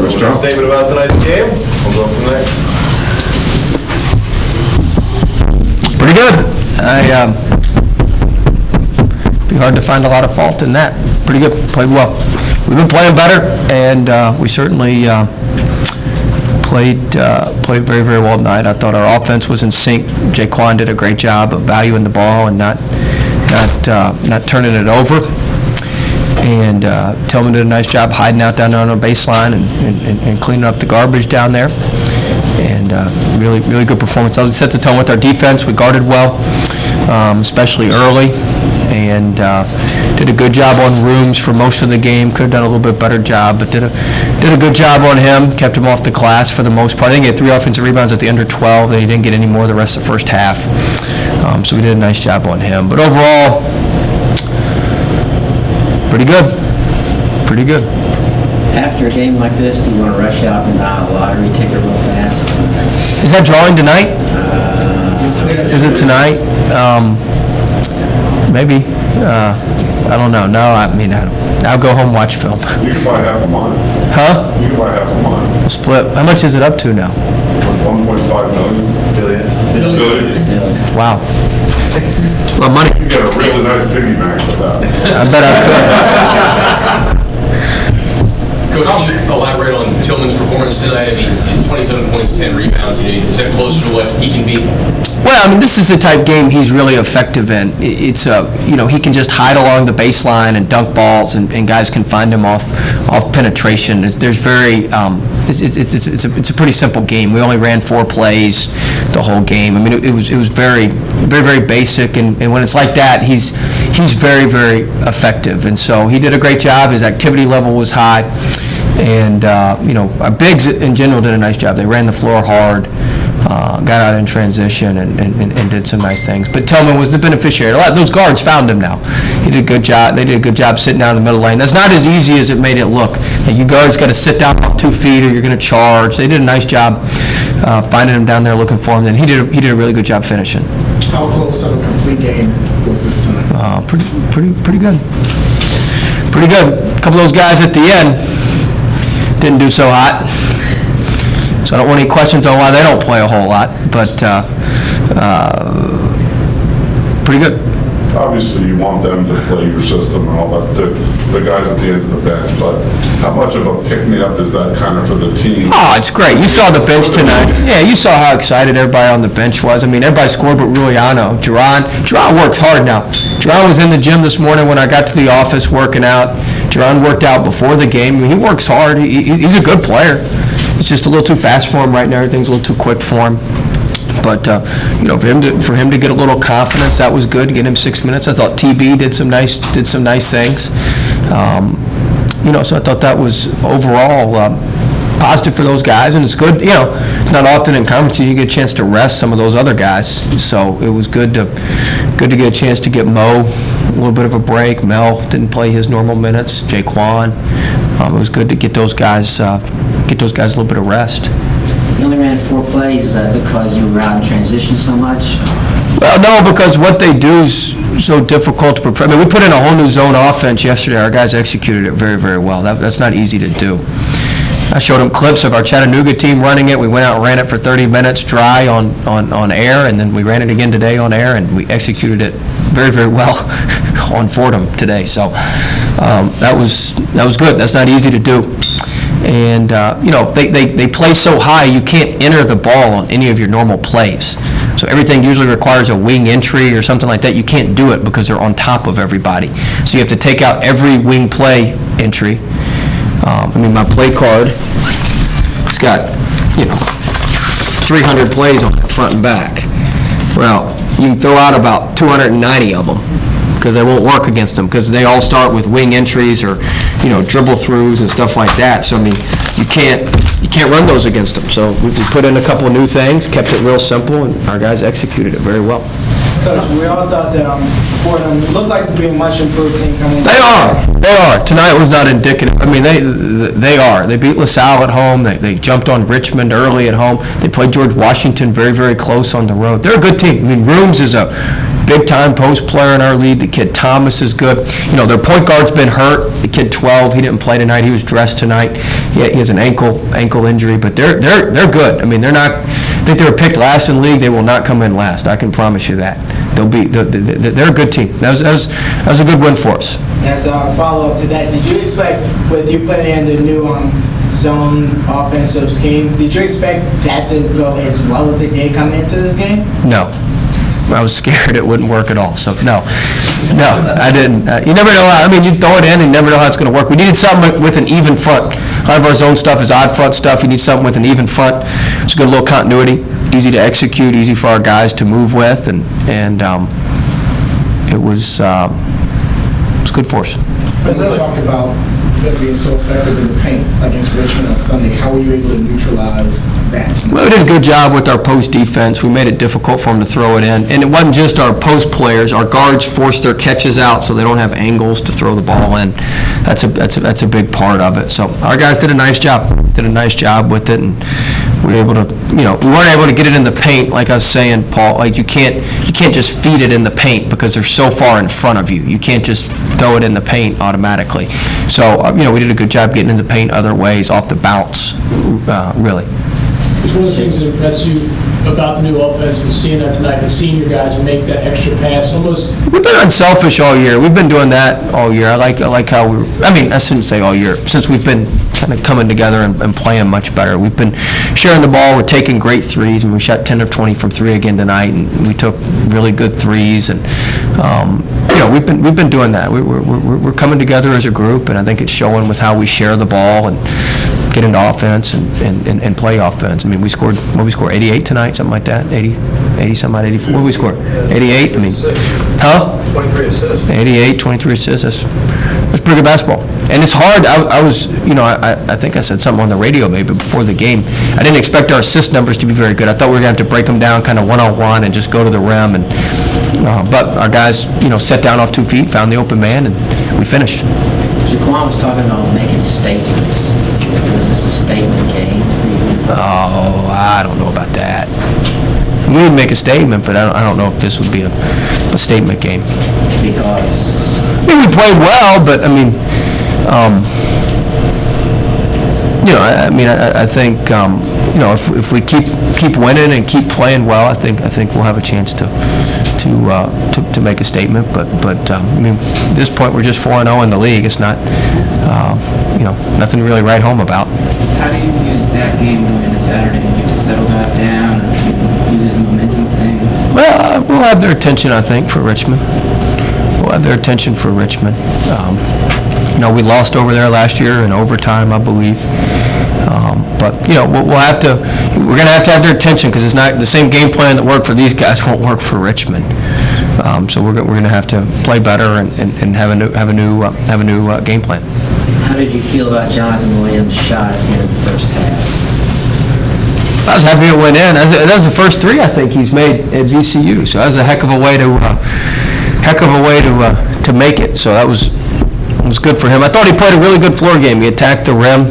Statement about tonight's game. We'll go from there. Pretty good. Be hard to find a lot of fault in that. Pretty good. Played well. We've been playing better, and we certainly played very, very well tonight. I thought our offense was in sync. Jaquan did a great job of valuing the ball and not turning it over. And Tillman did a nice job hiding out down there on the baseline and cleaning up the garbage down there. And really, really good performance. I set the tone with our defense. We guarded well, especially early, and did a good job on Rooms for most of the game. Could have done a little bit better job, but did a good job on him. Kept him off the glass for the most part. I think he had 3 offensive rebounds at the under 12, and he didn't get any more the rest of the first half. So we did a nice job on him. But overall, pretty good. Pretty good. After a game like this, do you want to rush out and buy a lottery ticket real fast? Is that drawing tonight? Is it tonight? Maybe. I don't know. No, I mean, I'll go home and watch film. You can buy half a mine. Huh? You can buy half a mine. Split. How much is it up to now? 1.5 million. Billion. Wow. It's a lot of money. You get a really nice piggy bank with that. I bet I could. Coach, can you elaborate on Tillman's performance tonight? I mean, 27 points, 10 rebounds. Is that closer to what he can be? Well, I mean, this is the type game he's really effective in. It's he can just hide along the baseline and dunk balls, and guys can find him off penetration. There's very it's a pretty simple game. We only ran 4 plays the whole game. I mean, it was very, very, very basic, and when it's like that, he's very, very effective. And so he did a great job. His activity level was high, and our bigs in general did a nice job. They ran the floor hard. Got out in transition and did some nice things. But Tillman was the beneficiary. A lot of those guards found him now. He did a good job. They did a good job sitting down in the middle lane. That's not as easy as it made it look. You guards got to sit down off 2 feet or you're going to charge. They did a nice job finding him down there, looking for him, and he did a really good job finishing. How close of a complete game was this tonight? Pretty good. Pretty good. A couple of those guys at the end didn't do so hot. So I don't want any questions on why they don't play a whole lot, but pretty good. Obviously, you want them to play your system and all that, the guys at the end of the bench, but how much of a pick-me-up is that kind of for the team? Oh, it's great. You saw the bench tonight. Yeah, you saw how excited everybody on the bench was. I mean, everybody scored but Ruliano. Jerron works hard now. Jerron was in the gym this morning when I got to the office working out. Jerron worked out before the game. He works hard. He's a good player. It's just a little too fast for him right now. Everything's a little too quick for him. But for him to get a little confidence, that was good. Get him 6 minutes. I thought TB did some nice things. So I thought that was overall positive for those guys, and it's good. It's not often in conference you get a chance to rest some of those other guys. So it was good to get a chance to get Mo a little bit of a break. Mel didn't play his normal minutes. Jaquan. It was good to get those guys a little bit of rest. You only ran 4 plays because you were out in transition so much? Well, no, because what they do is so difficult to prepare. I mean, we put in a whole new zone offense yesterday. Our guys executed it very, very well. That's not easy to do. I showed them clips of our Chattanooga team running it. We went out and ran it for 30 minutes dry on air, and then we ran it again today on air, and we executed it very, very well on Fordham today. So that was good. That's not easy to do. And, they play so high, you can't enter the ball on any of your normal plays. So everything usually requires a wing entry or something like that. You can't do it because they're on top of everybody. So you have to take out every wing play entry. My play card, it's got, 300 plays on the front and back. Well, you can throw out about 290 of them because they won't work against them because they all start with wing entries or, dribble throughs and stuff like that. So, you can't run those against them. So we put in a couple of new things, kept it real simple, and our guys executed it very well. Coach, we all thought that Fordham looked like to be a much improved team coming. They are. Tonight was not indicative. I mean, they are. They beat LaSalle at home. They jumped on Richmond early at home. They played George Washington very, very close on the road. They're a good team. I mean, Rooms is a big-time post player in our league. The kid Thomas is good. You know, their point guard's been hurt. The kid 12, he didn't play tonight. He was dressed tonight. He has an ankle injury, but they're good. I mean, they're not. I think they were picked last in the league. They will not come in last. I can promise you that. They're a good team. That was a good win for us. As a follow-up to that, did you expect, with you putting in the new zone offensive scheme, did you expect that to go as well as it did coming into this game? No. I was scared it wouldn't work at all. So, no, I didn't. You never know how, I mean, you throw it in and you never know how it's going to work. We needed something with an even front. A lot of our zone stuff is odd front stuff. You need something with an even front. It's a good little continuity, easy to execute, easy for our guys to move with, and it was good for us. As I talked about them being so effective in the paint against Richmond on Sunday, how were you able to neutralize that? Well, we did a good job with our post defense. We made it difficult for them to throw it in. And it wasn't just our post players. Our guards forced their catches out so they don't have angles to throw the ball in. That's a big part of it. So our guys did a nice job. With it, and we were able to, we weren't able to get it in the paint, like I was saying, Paul. Like you can't just feed it in the paint because they're so far in front of you. You can't just throw it in the paint automatically. So, we did a good job getting in the paint other ways off the bounce, really. It's one of the things that impressed you about the new offense was seeing that tonight, the senior guys make that extra pass almost. We've been unselfish all year. We've been doing that all year. I like how I shouldn't say all year, since we've been kind of coming together and playing much better. We've been sharing the ball. We're taking great threes, and we shot 10 of 20 from three again tonight, and we took really good threes, and we've been doing that. We're coming together as a group, and I think it's showing with how we share the ball and get into offense and play offense. I mean, we scored 88 tonight, something like that, 80 something like 84. What did we score? 88? I mean, 23 assists. 88, 23 assists. That's pretty good basketball. And it's hard. I think I said something on the radio maybe before the game. I didn't expect our assist numbers to be very good. I thought we were going to have to break them down kind of one-on-one and just go to the rim. But our guys, set down off 2 feet, found the open man, and we finished. Jaquan was talking about making statements. Was this a statement game? Oh, I don't know about that. We would make a statement, but I don't know if this would be a statement game. Because We played well, but I mean, I think if we keep winning and keep playing well, I think we'll have a chance to make a statement. But at this point we're just 4-0 in the league. It's not nothing to really write home about. How do you use that game going into Saturday? Do you just settle guys down, or do you use it as a momentum thing? Well, we'll have their attention, I think, for Richmond. We lost over there last year in overtime, I believe. But we're going to have their attention, because it's not the same game plan that worked for these guys won't work for Richmond. So we're going to have to play better and have a new game plan. how did you feel about Jonathan Williams' shot at the end of the first half? I was happy it went in. That was the first three I think he's made at VCU. So that was a heck of a way to make it. So that was good for him. I thought he played a really good floor game. He attacked the rim,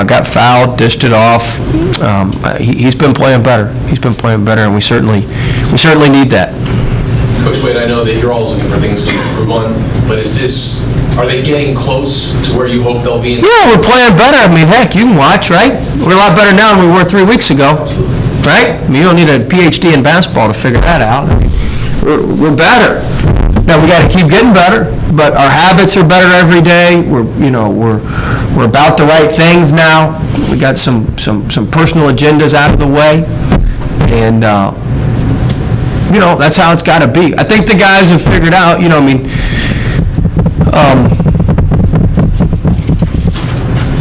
got fouled, dished it off. He's been playing better. And we certainly need that. Coach Wade, I know that you're always looking for things to improve on, but are they getting close to where you hope they'll be? Yeah, we're playing better. I mean, heck, you can watch, right? We're a lot better now than we were 3 weeks ago, right? I mean, you don't need a PhD in basketball to figure that out. I mean, we're better. Now we got to keep getting better, but our habits are better every day. We're about the right things now. We got some personal agendas out of the way, and that's how it's got to be. I think the guys have figured out.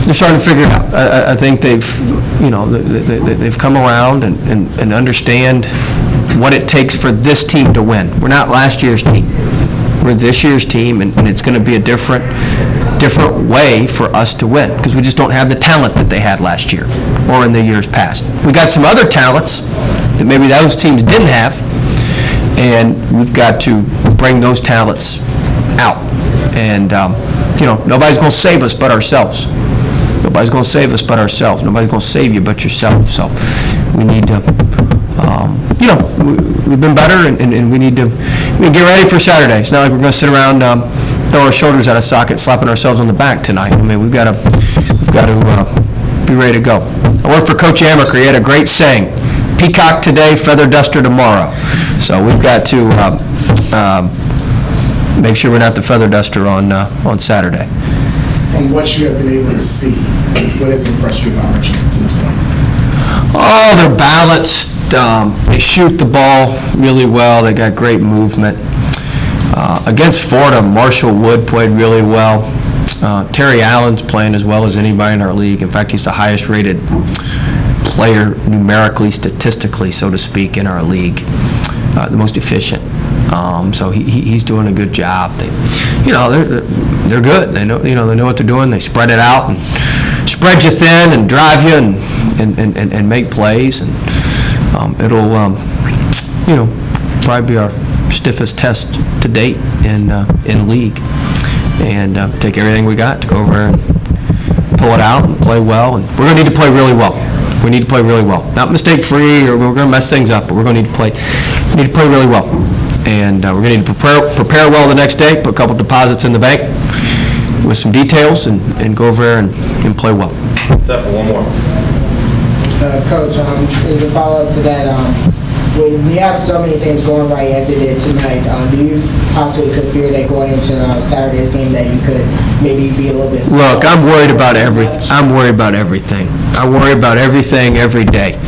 They're starting to figure it out. I think they've come around and understand what it takes for this team to win. We're not last year's team. We're this year's team, and it's going to be a different way for us to win, because we just don't have the talent that they had last year or in the years past. We got some other talents that maybe those teams didn't have, And we've got to bring those talents out. And, nobody's going to save us but ourselves. Nobody's going to save us but ourselves. Nobody's going to save you but yourself. So we need to, we've been better, and we need to get ready for Saturday. It's not like we're going to sit around, throw our shoulders out of socket, slapping ourselves on the back tonight. I mean, we've got to be ready to go. I worked for Coach Amaker. He had a great saying: "Peacock today, feather duster tomorrow." So we've got to make sure we're not the feather duster on Saturday. From what you have been able to see, what has impressed you about Richmond to this point? Oh, they're balanced. They shoot the ball really well. They got great movement. Against Fordham, Marshall Wood played really well. Terry Allen's playing as well as anybody in our league. In fact, he's the highest rated player numerically, statistically, so to speak, in our league. The most efficient. So he's doing a good job. They're good. They know what they're doing. They spread it out and spread you thin and drive you and make plays. And it'll probably be our stiffest test to date in league. And take everything we got to go over and pull it out and play well. And we're going to need to play really well. We need to play really well. Not mistake-free, or we're going to mess things up, but we're going to need to play really well. And we're going to need to prepare well the next day, put a couple deposits in the bank with some details, and go over there and play well. Time for one more. Coach, as a follow-up to that, when you have so many things going right as it did tonight, do you possibly could fear that going into Saturday's game that you could maybe be a little bit... Look, I'm worried about everything. I worry about everything every day.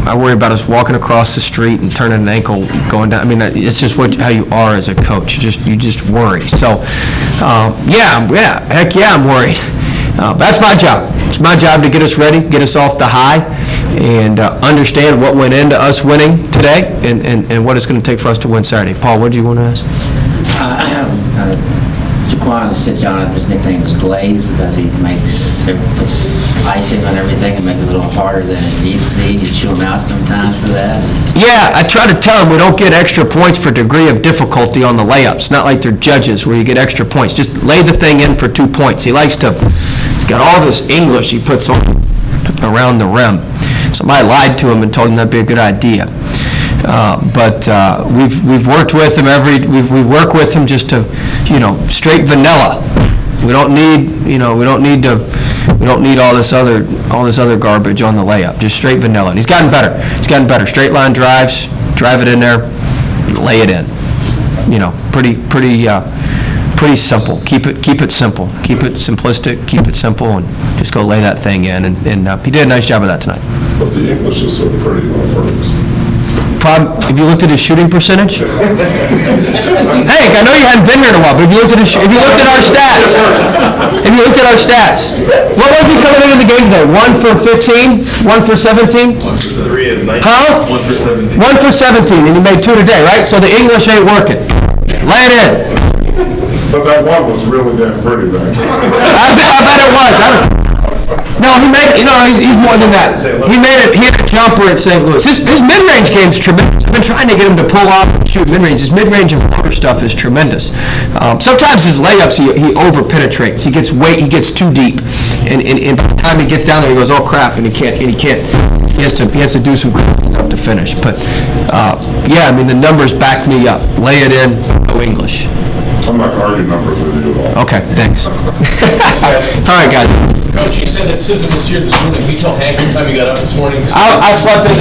I worry about us walking across the street and turning an ankle, going down. I mean, it's just how you are as a coach. You just worry. So, I'm worried. That's my job. It's my job to get us ready, get us off the high, and understand what went into us winning today and what it's going to take for us to win Saturday. Paul, what do you want to ask? Jaquan said Jonathan's nickname is Glaze because he puts icing on everything and makes it a little harder than it needs to be. You chew him out sometimes for that. Yeah, I try to tell him we don't get extra points for degree of difficulty on the layups. Not like they're judges where you get extra points. Just lay the thing in for 2 points. He's got all this English he puts on around the rim. Somebody lied to him and told him that'd be a good idea. But we've worked with him we work with him just to, straight vanilla. We don't need all this other garbage on the layup. Just straight vanilla. And he's gotten better. Straight line drives, drive it in there, lay it in. Pretty simple. Keep it simple. Keep it simplistic. Keep it simple, and just go lay that thing in. And he did a nice job of that tonight. But the English is so pretty on purpose. Have you looked at his shooting percentage? Hank, I know you hadn't been here in a while, but if you looked at our stats, what was he coming into the game today? 1 for 15? 1 for 17? 1 for 3 at night. Huh? 1 for 17. 1 for 17, and he made 2 today, right? So the English ain't working. Lay it in. But that one was really damn pretty, man. I bet it was. No, he made it. He's more than that. He had a jumper at St. Louis. His mid-range game's tremendous. I've been trying to get him to pull off and shoot mid-range. His mid-range and floater stuff is tremendous. Sometimes his layups he over-penetrates. He gets too deep, and by the time he gets down there, he goes, oh crap, and he can't. He has to do some crazy stuff to finish. But the numbers back me up. Lay it in. No English. I'm not going to argue numbers with you at all. Okay, thanks. All right, guys. Coach, you said that Sism was here this morning. Can you tell Hank what time he got up this morning? I slept in